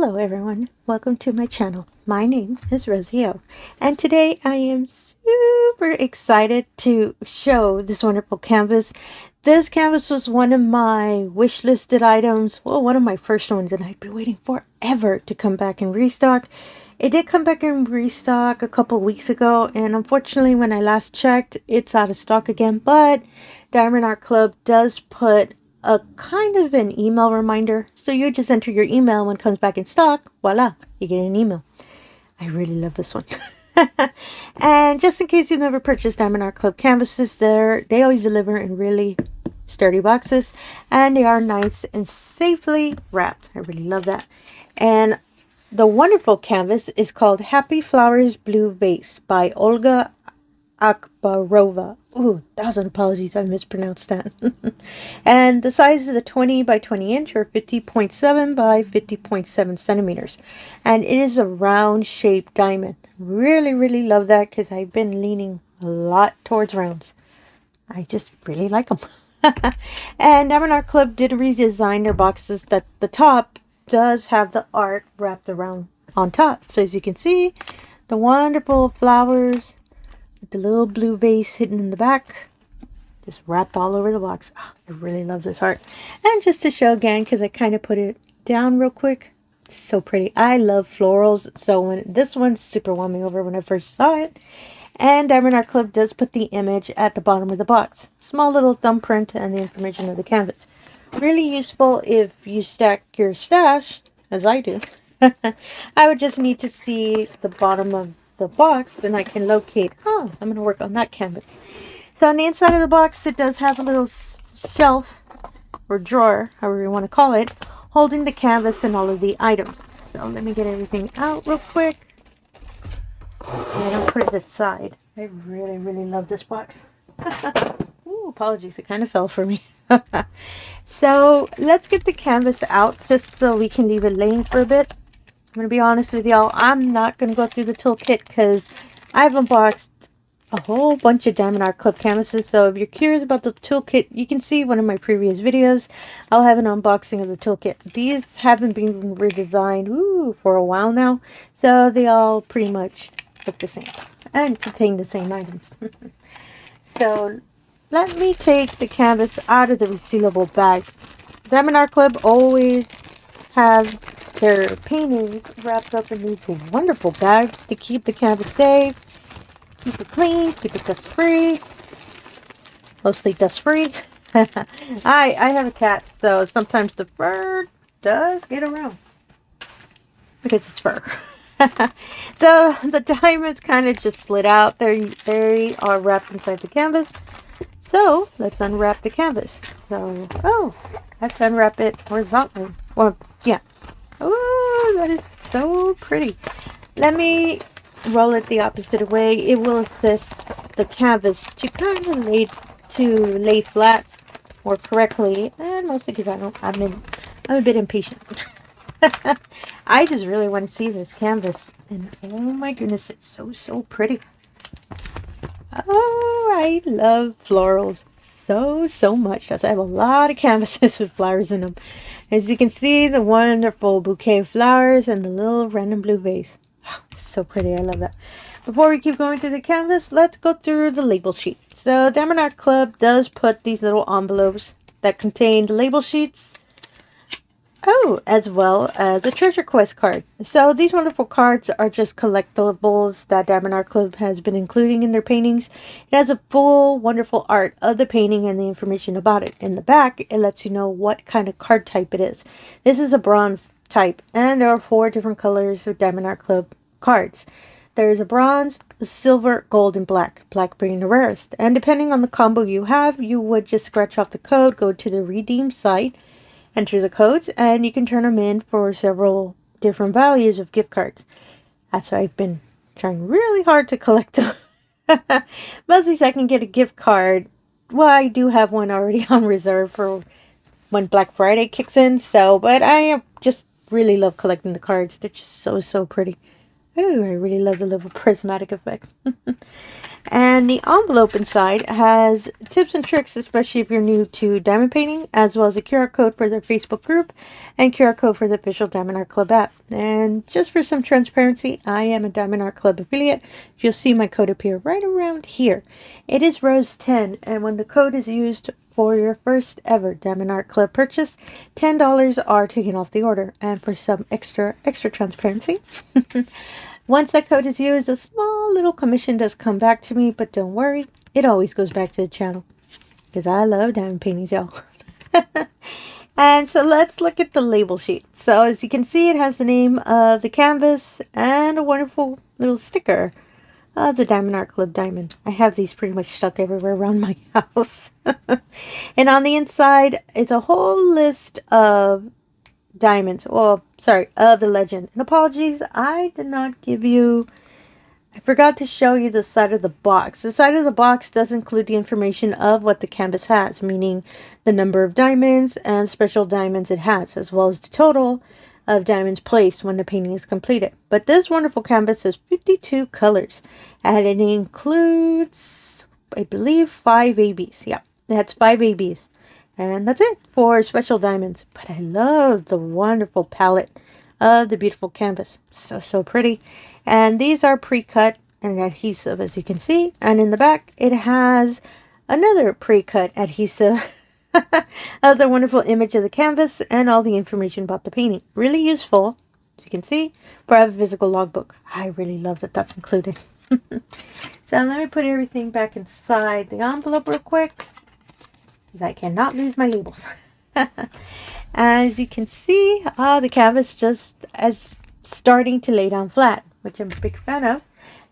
Hello everyone, welcome to my channel. My name is Rosy O, and today I am super excited to show this wonderful canvas. This canvas was one of my wish listed items, well, one of my first ones, and I'd been waiting forever to come back in restock. It did come back in restock a couple weeks ago, and unfortunately when I last checked, it's out of stock again, but diamonddartclub does put a kind of an email reminder, so you just enter your email when it comes back in stock, voila, you get an email. I really love this one. And just in case you've never purchased diamonddartclub canvases, they always deliver in really sturdy boxes, and they are nice and safely wrapped. I really love that. And the wonderful canvas is called Happy Flowers Blue Vase by Olga Akbarova. Ooh, 1,000 apologies, I mispronounced that. And the size is a 20 by 20 inch or 50.7 by 50.7 centimeters. And it is a round shaped diamond. Really love that because I've been leaning a lot towards rounds. I just really like them. And diamonddartclub did redesign their boxes that the top does have the art wrapped around on top. So as you can see, the wonderful flowers with the little blue vase hidden in the back, just wrapped all over the box. Oh, I really love this art. And just to show again, because I kind of put it down real quick, it's so pretty. I love florals, so when this one super won me over when I first saw it. And diamonddartclub does put the image at the bottom of the box, small little thumbprint and the information of the canvas. Really useful if you stack your stash, as I do. I would just need to see the bottom of the box and I can locate, oh, I'm going to work on that canvas. So on the inside of the box, it does have a little shelf or drawer, however you want to call it, holding the canvas and all of the items. So let me get everything out real quick. And I'll put it aside. I really love this box. Ooh, apologies, it kind of fell for me. So let's get the canvas out just so we can leave it laying for a bit. I'm going to be honest with y'all, I'm not going to go through the toolkit because I've unboxed a whole bunch of diamonddartclub canvases. So if you're curious about the toolkit, you can see one of my previous videos. I'll have an unboxing of the toolkit. These haven't been redesigned for a while now, so they all pretty much look the same and contain the same items. So let me take the canvas out of the resealable bag. diamonddartclub always have their paintings wrapped up in these wonderful bags to keep the canvas safe, keep it clean, keep it dust free, mostly dust free. I have a cat, so sometimes the fur does get around because it's fur. So the diamonds kind of just slid out. They are wrapped inside the canvas. So let's unwrap the canvas. So, oh, I have to unwrap it horizontally. Well, yeah. Oh, that is so pretty. Let me roll it the opposite way. It will assist the canvas to kind of lay flat more correctly, and mostly because I'm a bit impatient. I just really want to see this canvas, and oh my goodness, it's so pretty. Oh, I love florals so much. I have a lot of canvases with flowers in them. As you can see, the wonderful bouquet of flowers and the little random blue vase. Oh, so pretty. I love that. Before we keep going through the canvas, let's go through the label sheet. So diamonddartclub does put these little envelopes that contain the label sheets. Oh, as well as a treasure quest card. So these wonderful cards are just collectibles that diamonddartclub has been including in their paintings. It has a full wonderful art of the painting and the information about it. In the back, it lets you know what kind of card type it is. This is a bronze type, and there are 4 different colors of diamonddartclub cards. There's a bronze, a silver, gold, and black. Black being the rarest. And depending on the combo you have, you would just scratch off the code, go to the redeem site, enter the codes, and you can turn them in for several different values of gift cards. That's why I've been trying really hard to collect them. Mostly so I can get a gift card. Well, I do have one already on reserve for when Black Friday kicks in. So, but I just really love collecting the cards. They're just so pretty. Oh, I really love the little prismatic effect. And the envelope inside has tips and tricks, especially if you're new to diamond painting, as well as a QR code for their Facebook group and QR code for the official Diamond Art Club app. And just for some transparency, I am a Diamond Art Club affiliate. You'll see my code appear right around here. It is Rose10, and when the code is used for your first ever Diamond Art Club purchase, $10 are taken off the order. And for some extra transparency, once that code is used, a small little commission does come back to me, but don't worry, it always goes back to the channel because I love diamond paintings, y'all. And so let's look at the label sheet. So as you can see, it has the name of the canvas and a wonderful little sticker of the Diamond Art Club diamond. I have these pretty much stuck everywhere around my house. And on the inside, it's a whole list of diamonds. Well, sorry, of the legend. And apologies, I did not give you, I forgot to show you the side of the box. The side of the box does include the information of what the canvas has, meaning the number of diamonds and special diamonds it has, as well as the total of diamonds placed when the painting is completed. But this wonderful canvas has 52 colors, and it includes, I believe, 5 ABs. Yeah, that's 5 ABs. And that's it for special diamonds. But I love the wonderful palette of the beautiful canvas. So pretty. And these are pre-cut and adhesive, as you can see. And in the back, it has another pre-cut adhesive of the wonderful image of the canvas and all the information about the painting. Really useful, as you can see, for a physical logbook. I really love that that's included. So let me put everything back inside the envelope real quick, because I cannot lose my labels. As you can see, the canvas just as starting to lay down flat, which I'm a big fan of.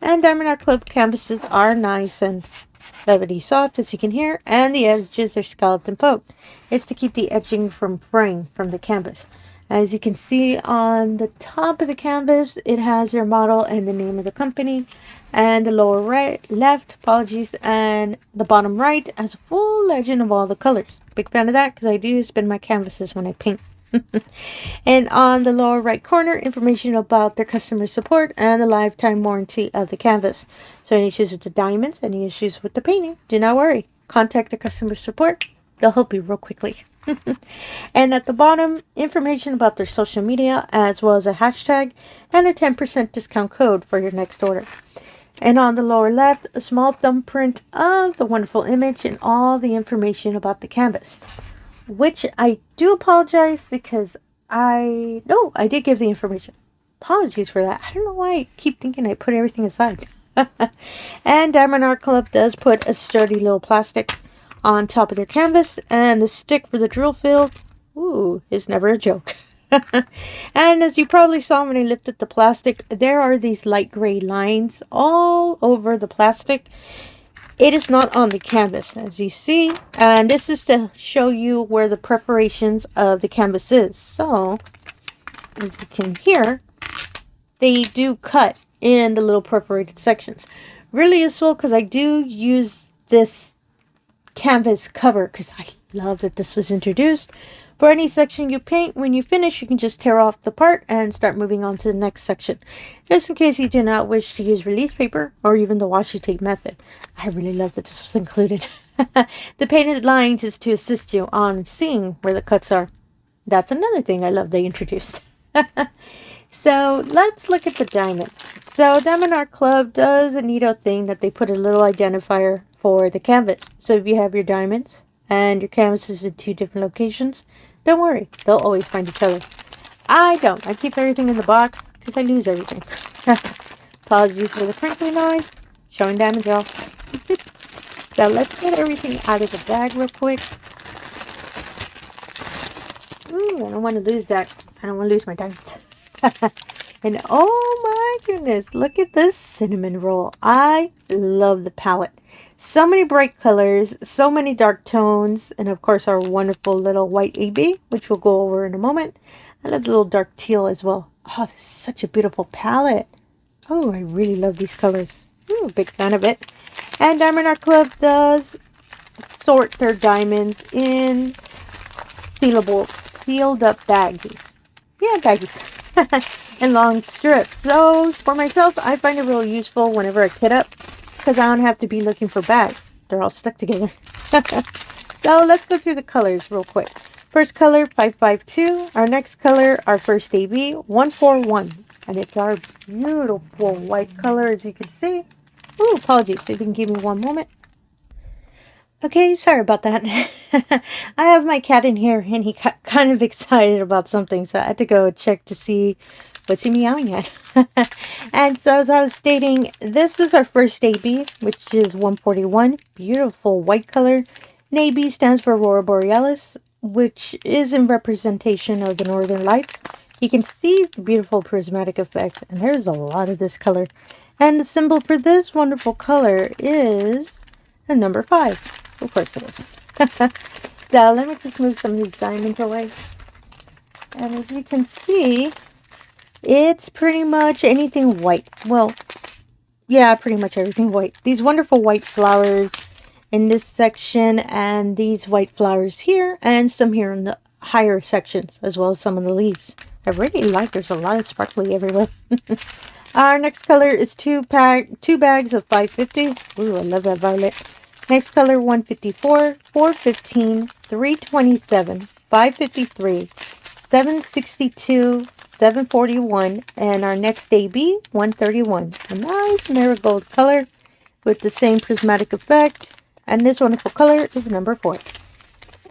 And Diamond Art Club canvases are nice and velvety soft, as you can hear, and the edges are scalloped and poked. It's to keep the edging from fraying from the canvas. As you can see on the top of the canvas, it has their model and the name of the company, and the lower right, left, apologies, and the bottom right has a full legend of all the colors. Big fan of that because I do spin my canvases when I paint. And on the lower right corner, information about their customer support and the lifetime warranty of the canvas. So any issues with the diamonds, any issues with the painting, do not worry. Contact the customer support. They'll help you real quickly. And at the bottom, information about their social media, as well as a hashtag and a 10% discount code for your next order. And on the lower left, a small thumbprint of the wonderful image and all the information about the canvas. Which I do apologize because I did give the information. Apologies for that. I don't know why I keep thinking I put everything aside. And Diamond Art Club does put a sturdy little plastic on top of their canvas, and the stick for the drill field, ooh, is never a joke. And as you probably saw when I lifted the plastic, there are these light gray lines all over the plastic. It is not on the canvas, as you see, and this is to show you where the preparations of the canvas is. So, as you can hear, they do cut in the little perforated sections. Really useful because I do use this canvas cover because I love that this was introduced. For any section you paint, when you finish, you can just tear off the part and start moving on to the next section. Just in case you do not wish to use release paper or even the washi tape method. I really love that this was included. The painted lines is to assist you on seeing where the cuts are. That's another thing I love they introduced. So let's look at the diamonds. So Diamond Art Club does a neato thing that they put a little identifier for the canvas. So if you have your diamonds and your canvases in 2 different locations, don't worry, they'll always find each other. I don't. I keep everything in the box because I lose everything. Apologies for the crinkly noise. Showing diamonds, y'all. So let's get everything out of the bag real quick. Ooh, I don't want to lose that. I don't want to lose my diamonds. And oh my goodness, look at this cinnamon roll. I love the palette. So many bright colors, so many dark tones, and of course our wonderful little white AB, which we'll go over in a moment. I love the little dark teal as well. Oh, this is such a beautiful palette. Oh, I really love these colors. Ooh, big fan of it. And Diamond Art Club does sort their diamonds in sealed up baggies. Yeah, baggies. and long strips. So for myself, I find it really useful whenever I kit up because I don't have to be looking for bags. They're all stuck together. So let's go through the colors real quick. First color 552. Our next color, our first AB 141, and it's our beautiful white color, as you can see. Ooh, apologies if you can give me one moment. Okay, sorry about that. I have my cat in here and he got kind of excited about something, so I had to go check to see what's he meowing at. And so as I was stating, this is our first AB, which is 141. Beautiful white color. And AB stands for Aurora Borealis, which is in representation of the northern lights. You can see the beautiful prismatic effect, and there's a lot of this color. And the symbol for this wonderful color is a number 5. Of course it is. So let me just move some of these diamonds away. And as you can see, it's pretty much anything white. Well, yeah, pretty much everything white. These wonderful white flowers in this section, and these white flowers here, and some here in the higher sections, as well as some of the leaves. I really like, there's a lot of sparkly everywhere. Our next color is two bags of 550. Ooh, I love that violet. Next color 154, 415, 327, 553, 762, 741, and our next AB 131. A nice marigold color with the same prismatic effect. And this wonderful color is number 4.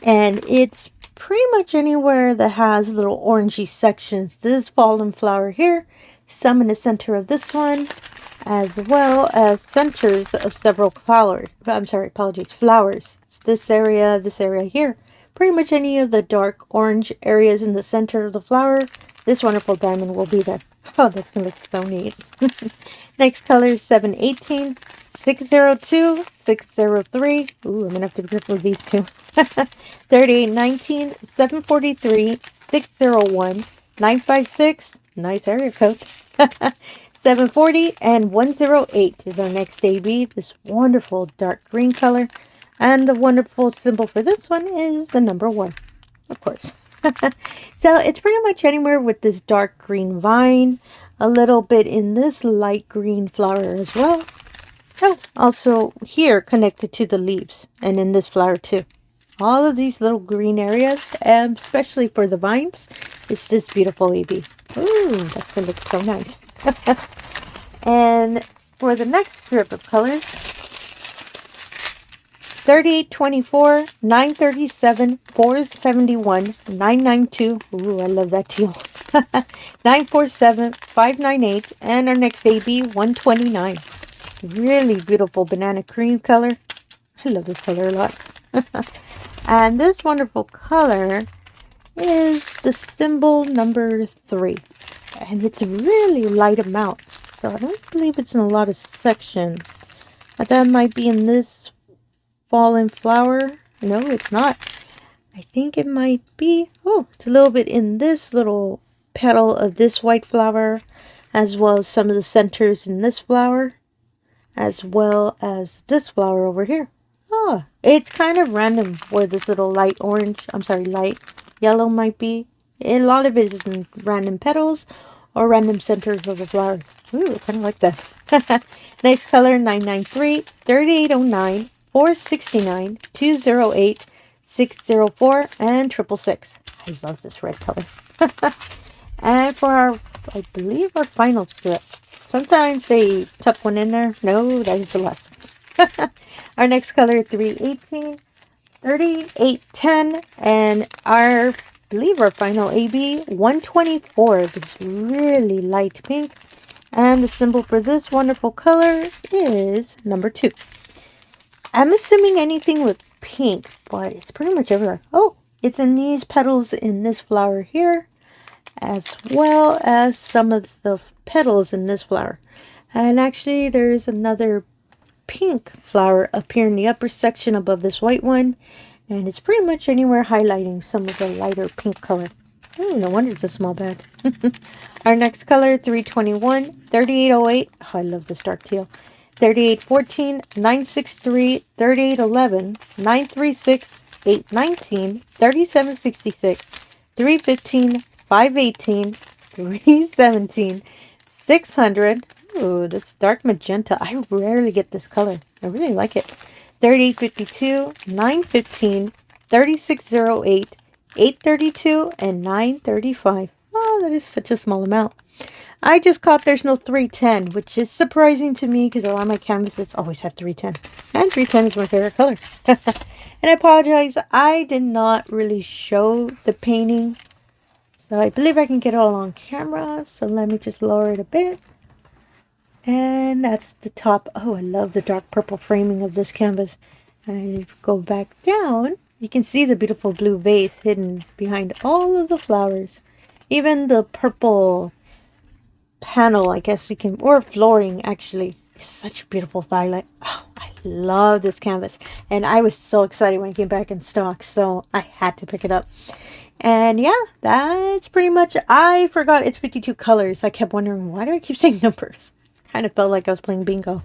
And it's pretty much anywhere that has little orangey sections. This fallen flower here, some in the center of this one, as well as centers of several flowers. I'm sorry, apologies, flowers. It's this area here. Pretty much any of the dark orange areas in the center of the flower, this wonderful diamond will be there. Oh, that's going to look so neat. Next color is 718. 602, 603. Ooh, I'm going to have to be careful with these two. 3819, 743, 601, 956. Nice area code. 740 and 108 is our next AB. This wonderful dark green color. And the wonderful symbol for this one is the number 1, of course. So it's pretty much anywhere with this dark green vine. A little bit in this light green flower as well. Oh, also here connected to the leaves, and in this flower too. All of these little green areas, especially for the vines, is this beautiful AB. Ooh, that's going to look so nice. And for the next strip of colors, 3824, 937, 471, 992. Ooh, I love that teal. 947, 598, and our next AB 129. Really beautiful banana cream color. I love this color a lot. And this wonderful color is the symbol number 3. And it's a really light amount. So I don't believe it's in a lot of sections. That might be in this fallen flower. No, it's not. I think it might be. Oh, it's a little bit in this little petal of this white flower, as well as some of the centers in this flower, as well as this flower over here. Oh, it's kind of random where this little light yellow might be. A lot of it is in random petals or random centers of the flowers. Ooh, I kind of like that. Next color 993, 3809, 469, 208, 604, and 666. I love this red color. And for our, I believe, our final strip. Sometimes they tuck one in there. No, that is the last one. Our next color 318, 3810, and I believe our final AB 124. This really light pink. And the symbol for this wonderful color is number 2. I'm assuming anything with pink, but it's pretty much everywhere. Oh, it's in these petals in this flower here, as well as some of the petals in this flower. And actually there's another pink flower up here in the upper section above this white one, and it's pretty much anywhere highlighting some of the lighter pink color. Oh, no wonder it's a small bag. Our next color 321, 3808. Oh, I love this dark teal. 3814, 963, 3811, 936, 819, 3766, 315, 518, 317, 600. Ooh, this dark magenta. I rarely get this color. I really like it. 3852, 915, 3608, 832, and 935. Oh, that is such a small amount. I just caught there's no 310, which is surprising to me because a lot of my canvases always have 310. And 310 is my favorite color. And I apologize, I did not really show the painting. So I believe I can get it all on camera. So let me just lower it a bit. And that's the top. Oh, I love the dark purple framing of this canvas. And if you go back down, you can see the beautiful blue vase hidden behind all of the flowers. Even the purple panel, I guess you can, or flooring actually, is such a beautiful violet. Oh, I love this canvas. And I was so excited when it came back in stock. So I had to pick it up. And yeah, that's pretty much, I forgot it's 52 colors. I kept wondering, why do I keep saying numbers? Kind of felt like I was playing bingo.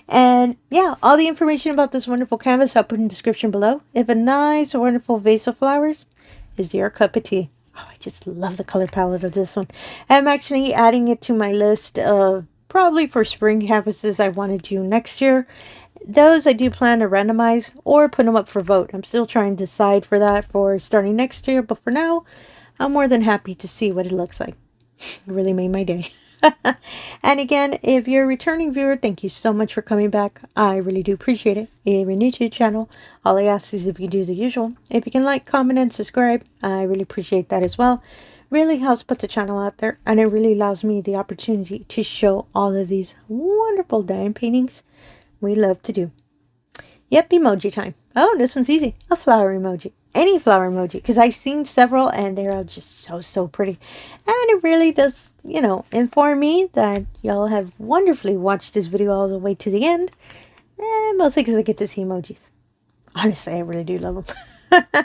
And yeah, all the information about this wonderful canvas I'll put in the description below. If a nice, wonderful vase of flowers is your cup of tea. Oh, I just love the color palette of this one. I'm actually adding it to my list of probably for spring canvases I want to do next year. Those I do plan to randomize or put them up for vote. I'm still trying to decide for that for starting next year. But for now, I'm more than happy to see what it looks like. It really made my day. And again, if you're a returning viewer, thank you so much for coming back. I really do appreciate it. If you're new to the channel, all I ask is if you do the usual. If you can like, comment, and subscribe, I really appreciate that as well. Really helps put the channel out there, and it really allows me the opportunity to show all of these wonderful diamond paintings we love to do. Yep, emoji time. Oh, this one's easy. A flower emoji. Any flower emoji. Because I've seen several and they're all just so pretty. And it really does, you know, inform me that y'all have wonderfully watched this video all the way to the end. And mostly because I get to see emojis. Honestly, I really do love them.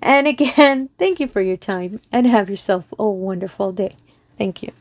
And again, thank you for your time. And have yourself a wonderful day. Thank you.